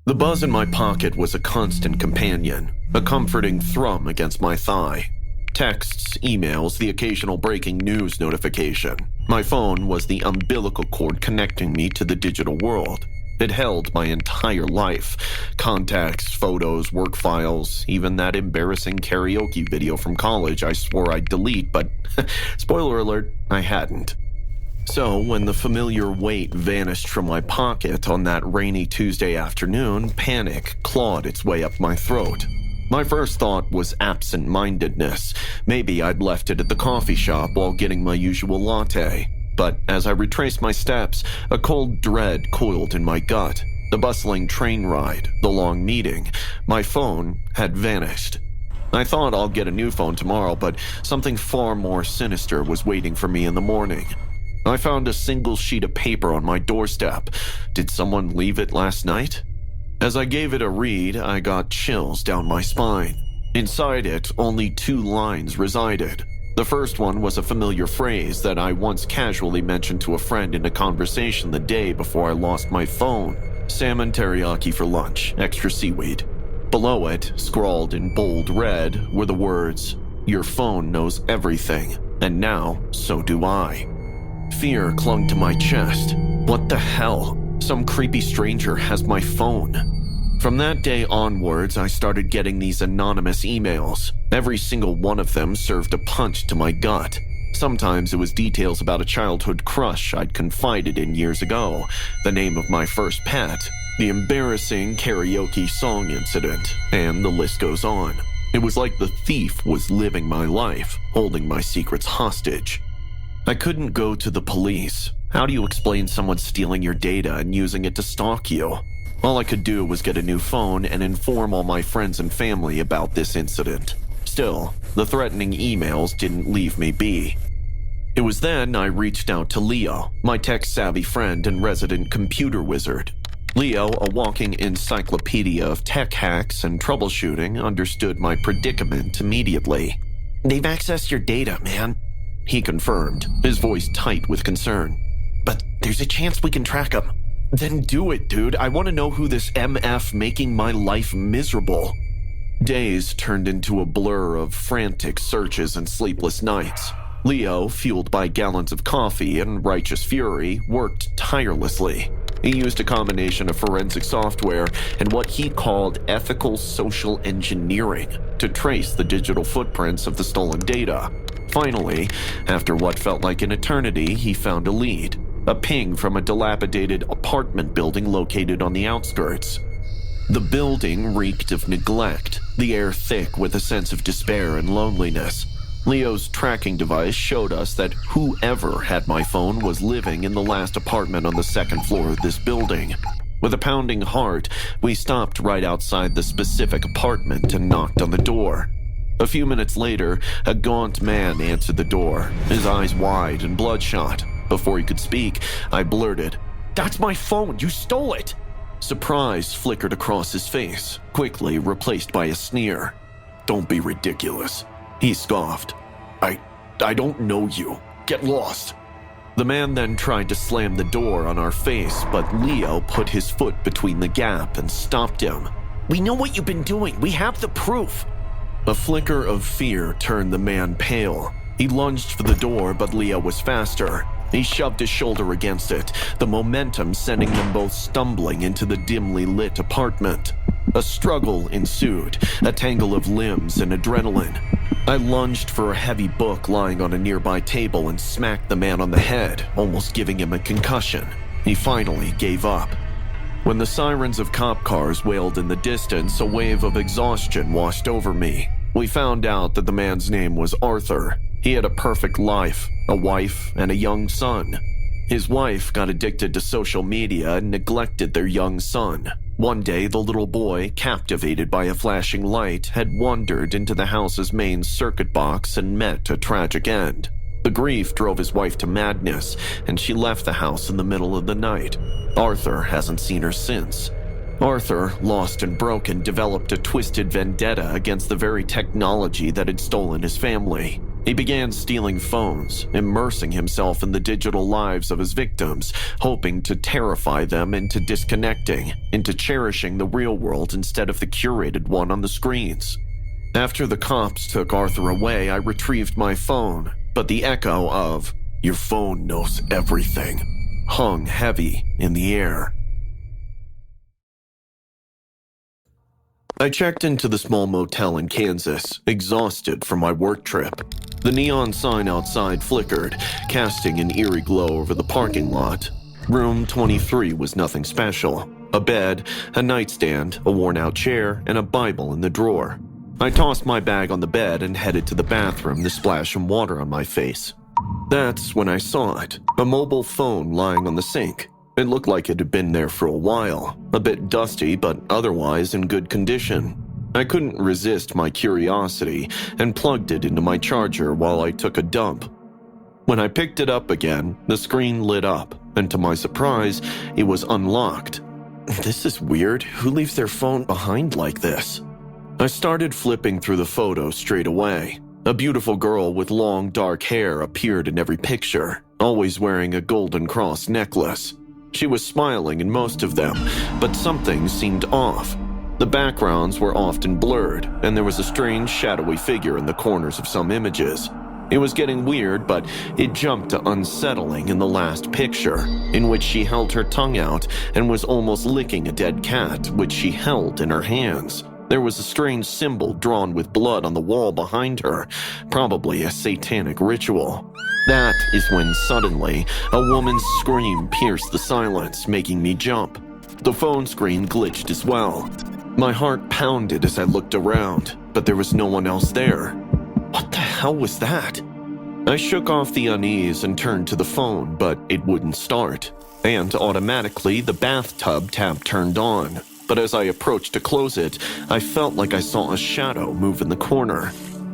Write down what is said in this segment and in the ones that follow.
The buzz in my pocket was a constant companion, a comforting thrum against my thigh. Texts, emails, the occasional breaking news notification. My phone was the umbilical cord connecting me to the digital world. It held my entire life. Contacts, photos, work files, even that embarrassing karaoke video from college I swore I'd delete, but spoiler alert, I hadn't. So, when the familiar weight vanished from my pocket on that rainy Tuesday afternoon, panic clawed its way up my throat. My first thought was absent-mindedness. Maybe I'd left it at the coffee shop while getting my usual latte. But as I retraced my steps, a cold dread coiled in my gut. The bustling train ride, the long meeting, my phone had vanished. I thought I'll get a new phone tomorrow, but something far more sinister was waiting for me in the morning. I found a single sheet of paper on my doorstep. Did someone leave it last night? As I gave it a read, I got chills down my spine. Inside it, only 2 lines resided. The first one was a familiar phrase that I once casually mentioned to a friend in a conversation the day before I lost my phone. Salmon teriyaki for lunch, extra seaweed. Below it, scrawled in bold red, were the words, "Your phone knows everything, and now so do I." Fear clung to my chest. What the hell? Some creepy stranger has my phone. From that day onwards, I started getting these anonymous emails. Every single one of them served a punch to my gut. Sometimes it was details about a childhood crush I'd confided in years ago, the name of my first pet, the embarrassing karaoke song incident, and the list goes on. It was like the thief was living my life, holding my secrets hostage. I couldn't go to the police. How do you explain someone stealing your data and using it to stalk you? All I could do was get a new phone and inform all my friends and family about this incident. Still, the threatening emails didn't leave me be. It was then I reached out to Leo, my tech-savvy friend and resident computer wizard. Leo, a walking encyclopedia of tech hacks and troubleshooting, understood my predicament immediately. "They've accessed your data, man," he confirmed, his voice tight with concern. "But there's a chance we can track them." "Then do it, dude. I want to know who this MF making my life miserable." Days turned into a blur of frantic searches and sleepless nights. Leo, fueled by gallons of coffee and righteous fury, worked tirelessly. He used a combination of forensic software and what he called ethical social engineering to trace the digital footprints of the stolen data. Finally, after what felt like an eternity, he found a lead. A ping from a dilapidated apartment building located on the outskirts. The building reeked of neglect, the air thick with a sense of despair and loneliness. Leo's tracking device showed us that whoever had my phone was living in the last apartment on the 2nd floor of this building. With a pounding heart, we stopped right outside the specific apartment and knocked on the door. A few minutes later, a gaunt man answered the door, his eyes wide and bloodshot. Before he could speak, I blurted, "That's my phone! You stole it!" Surprise flickered across his face, quickly replaced by a sneer. "Don't be ridiculous," he scoffed. I don't know you. Get lost." The man then tried to slam the door on our face, but Leo put his foot between the gap and stopped him. "We know what you've been doing. We have the proof." A flicker of fear turned the man pale. He lunged for the door, but Leo was faster. He shoved his shoulder against it, the momentum sending them both stumbling into the dimly lit apartment. A struggle ensued, a tangle of limbs and adrenaline. I lunged for a heavy book lying on a nearby table and smacked the man on the head, almost giving him a concussion. He finally gave up. When the sirens of cop cars wailed in the distance, a wave of exhaustion washed over me. We found out that the man's name was Arthur. He had a perfect life, a wife, and a young son. His wife got addicted to social media and neglected their young son. One day, the little boy, captivated by a flashing light, had wandered into the house's main circuit box and met a tragic end. The grief drove his wife to madness, and she left the house in the middle of the night. Arthur hasn't seen her since. Arthur, lost and broken, developed a twisted vendetta against the very technology that had stolen his family. He began stealing phones, immersing himself in the digital lives of his victims, hoping to terrify them into disconnecting, into cherishing the real world instead of the curated one on the screens. After the cops took Arthur away, I retrieved my phone, but the echo of, "Your phone knows everything," hung heavy in the air. I checked into the small motel in Kansas, exhausted from my work trip. The neon sign outside flickered, casting an eerie glow over the parking lot. Room 23 was nothing special. A bed, a nightstand, a worn-out chair, and a Bible in the drawer. I tossed my bag on the bed and headed to the bathroom to splash some water on my face. That's when I saw it, a mobile phone lying on the sink. It looked like it had been there for a while, a bit dusty but otherwise in good condition. I couldn't resist my curiosity and plugged it into my charger while I took a dump. When I picked it up again, the screen lit up, and to my surprise, it was unlocked. This is weird. Who leaves their phone behind like this? I started flipping through the photos straight away. A beautiful girl with long dark hair appeared in every picture, always wearing a golden cross necklace. She was smiling in most of them, but something seemed off. The backgrounds were often blurred, and there was a strange shadowy figure in the corners of some images. It was getting weird, but it jumped to unsettling in the last picture, in which she held her tongue out and was almost licking a dead cat, which she held in her hands. There was a strange symbol drawn with blood on the wall behind her, probably a satanic ritual. That is when suddenly, a woman's scream pierced the silence, making me jump. The phone screen glitched as well. My heart pounded as I looked around, but there was no one else there. What the hell was that? I shook off the unease and turned to the phone, but it wouldn't start. And automatically, the bathtub tap turned on. But as I approached to close it, I felt like I saw a shadow move in the corner.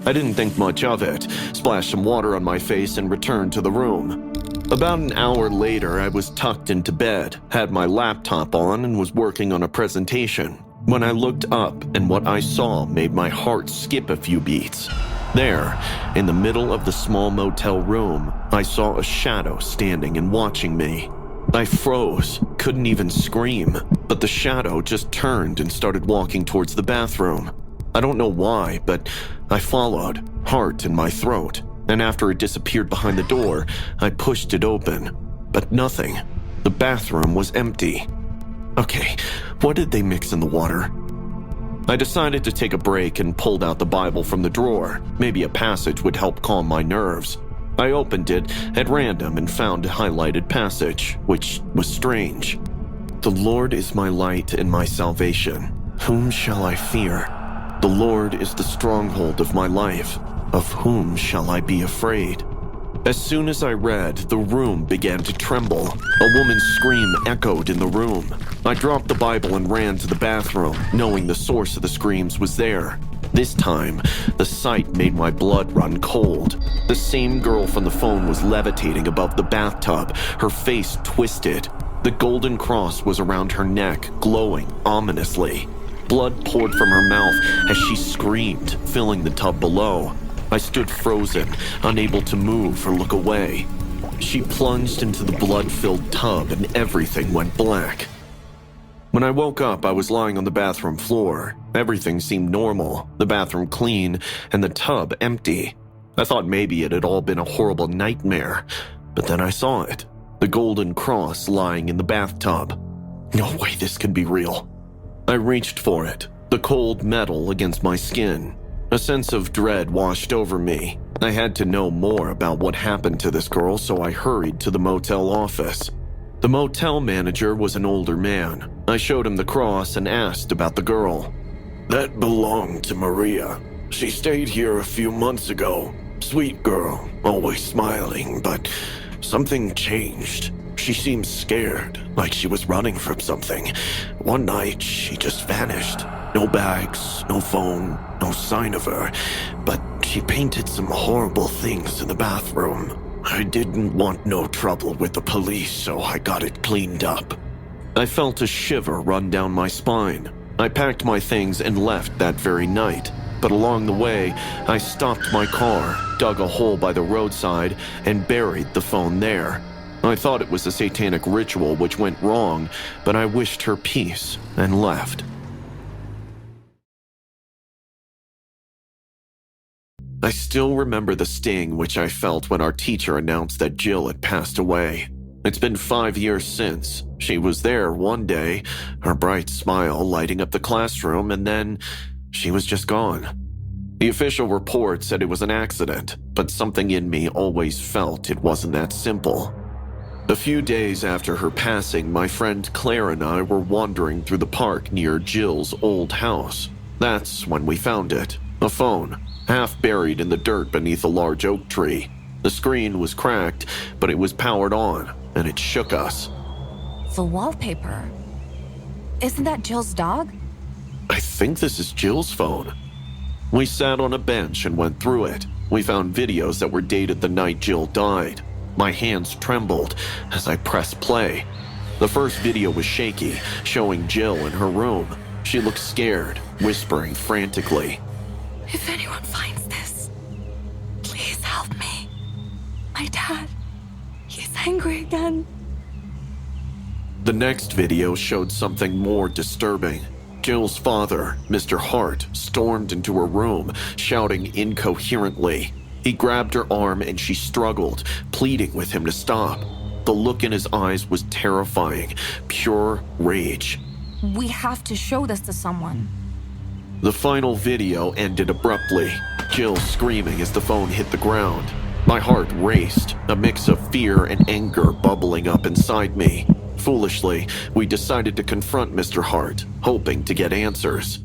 I didn't think much of it, splashed some water on my face and returned to the room. About an hour later, I was tucked into bed, had my laptop on and was working on a presentation, when I looked up and what I saw made my heart skip a few beats. There, in the middle of the small motel room, I saw a shadow standing and watching me. I froze, couldn't even scream, but the shadow just turned and started walking towards the bathroom. I don't know why, but I followed, heart in my throat, and after it disappeared behind the door, I pushed it open. But nothing. The bathroom was empty. Okay, what did they mix in the water? I decided to take a break and pulled out the Bible from the drawer. Maybe a passage would help calm my nerves. I opened it at random and found a highlighted passage, which was strange. "The Lord is my light and my salvation. Whom shall I fear? The Lord is the stronghold of my life. Of whom shall I be afraid?" As soon as I read, the room began to tremble. A woman's scream echoed in the room. I dropped the Bible and ran to the bathroom, knowing the source of the screams was there. This time, the sight made my blood run cold. The same girl from the phone was levitating above the bathtub, her face twisted. The golden cross was around her neck, glowing ominously. Blood poured from her mouth as she screamed, filling the tub below. I stood frozen, unable to move or look away. She plunged into the blood-filled tub and everything went black. When I woke up, I was lying on the bathroom floor. Everything seemed normal, the bathroom clean, and the tub empty. I thought maybe it had all been a horrible nightmare, but then I saw it. The golden cross lying in the bathtub. No way this could be real. I reached for it, the cold metal against my skin. A sense of dread washed over me. I had to know more about what happened to this girl, so I hurried to the motel office. The motel manager was an older man. I showed him the cross and asked about the girl. "That belonged to Maria. She stayed here a few months ago. Sweet girl, always smiling, but something changed. She seemed scared, like she was running from something. One night, she just vanished. No bags, no phone, no sign of her, but she painted some horrible things in the bathroom. I didn't want no trouble with the police, so I got it cleaned up." I felt a shiver run down my spine. I packed my things and left that very night. But along the way, I stopped my car, dug a hole by the roadside, and buried the phone there. I thought it was a satanic ritual which went wrong, but I wished her peace and left. I still remember the sting which I felt when our teacher announced that Jill had passed away. It's been 5 years since. She was there one day, her bright smile lighting up the classroom, and then she was just gone. The official report said it was an accident, but something in me always felt it wasn't that simple. A few days after her passing, my friend Claire and I were wandering through the park near Jill's old house. That's when we found it, a phone, half buried in the dirt beneath a large oak tree. The screen was cracked, but it was powered on, and it shook us. The wallpaper. Isn't that Jill's dog? I think this is Jill's phone. We sat on a bench and went through it. We found videos that were dated the night Jill died. My hands trembled as I pressed play. The first video was shaky, showing Jill in her room. She looked scared, whispering frantically. If anyone finds this, please help me. My dad, he's angry again. The next video showed something more disturbing. Jill's father, Mr. Hart, stormed into her room, shouting incoherently. He grabbed her arm and she struggled, pleading with him to stop. The look in his eyes was terrifying, pure rage. We have to show this to someone. The final video ended abruptly, Jill screaming as the phone hit the ground. My heart raced, a mix of fear and anger bubbling up inside me. Foolishly, we decided to confront Mr. Hart, hoping to get answers.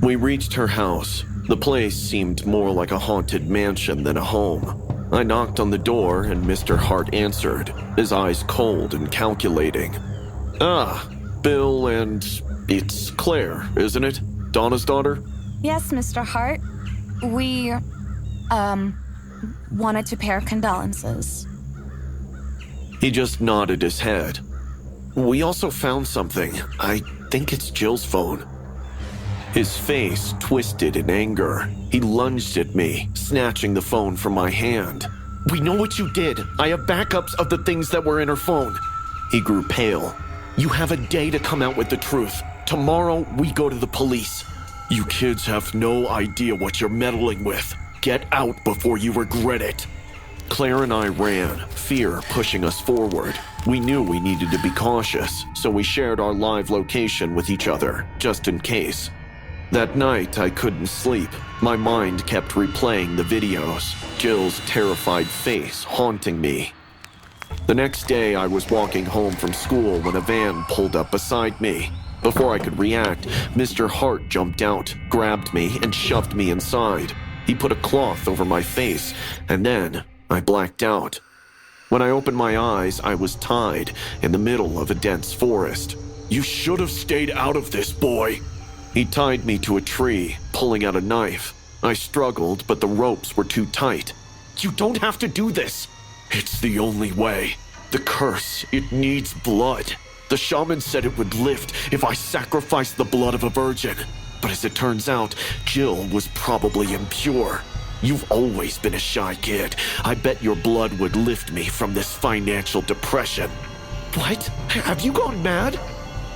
We reached her house. The place seemed more like a haunted mansion than a home. I knocked on the door and Mr. Hart answered, his eyes cold and calculating. Ah, Bill and... it's Claire, isn't it? Donna's daughter? Yes, Mr. Hart. We, wanted to pay our condolences. He just nodded his head. We also found something. I think it's Jill's phone. His face twisted in anger. He lunged at me, snatching the phone from my hand. We know what you did. I have backups of the things that were in her phone. He grew pale. You have a day to come out with the truth. Tomorrow, we go to the police. You kids have no idea what you're meddling with. Get out before you regret it. Claire and I ran, fear pushing us forward. We knew we needed to be cautious, so we shared our live location with each other, just in case. That night, I couldn't sleep. My mind kept replaying the videos, Jill's terrified face haunting me. The next day, I was walking home from school when a van pulled up beside me. Before I could react, Mr. Hart jumped out, grabbed me, and shoved me inside. He put a cloth over my face, and then I blacked out. When I opened my eyes, I was tied in the middle of a dense forest. You should have stayed out of this, boy. He tied me to a tree, pulling out a knife. I struggled, but the ropes were too tight. You don't have to do this. It's the only way. The curse, it needs blood. The shaman said it would lift if I sacrificed the blood of a virgin. But as it turns out, Jill was probably impure. You've always been a shy kid. I bet your blood would lift me from this financial depression. What? Have you gone mad?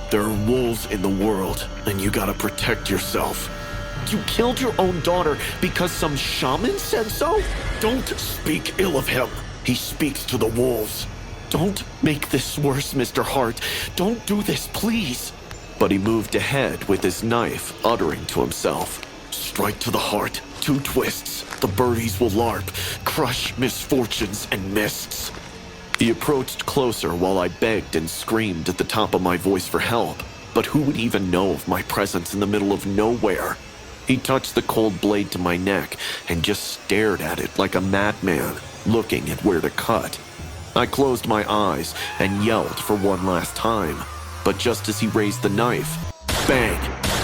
There are wolves in the world, and you gotta protect yourself. You killed your own daughter because some shaman said so? Don't speak ill of him. He speaks to the wolves. Don't make this worse, Mr. Hart. Don't do this, please. But he moved ahead with his knife, uttering to himself. Strike to the heart, 2 twists. The birdies will larp, crush misfortunes and mists. He approached closer while I begged and screamed at the top of my voice for help. But who would even know of my presence in the middle of nowhere? He touched the cold blade to my neck and just stared at it like a madman, looking at where to cut. I closed my eyes and yelled for one last time. But just as he raised the knife, bang,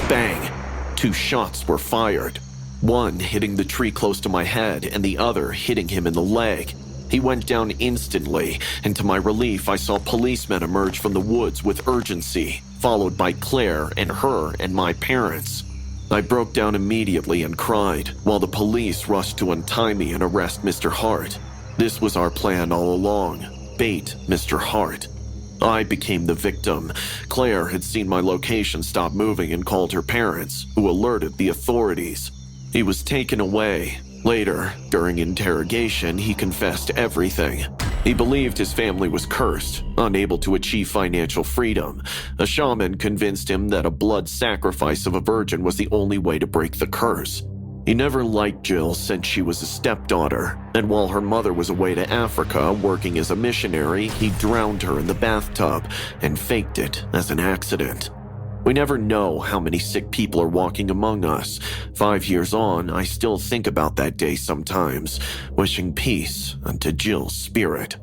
bang, 2 shots were fired. One hitting the tree close to my head and the other hitting him in the leg. He went down instantly, and to my relief, I saw policemen emerge from the woods with urgency, followed by Claire and her and my parents. I broke down immediately and cried, while the police rushed to untie me and arrest Mr. Hart. This was our plan all along: bait Mr. Hart. I became the victim. Claire had seen my location stop moving and called her parents, who alerted the authorities. He was taken away. Later, during interrogation, he confessed everything. He believed his family was cursed, unable to achieve financial freedom. A shaman convinced him that a blood sacrifice of a virgin was the only way to break the curse. He never liked Jill since she was a stepdaughter, and while her mother was away to Africa working as a missionary, he drowned her in the bathtub and faked it as an accident. We never know how many sick people are walking among us. 5 years on, I still think about that day sometimes, wishing peace unto Jill's spirit.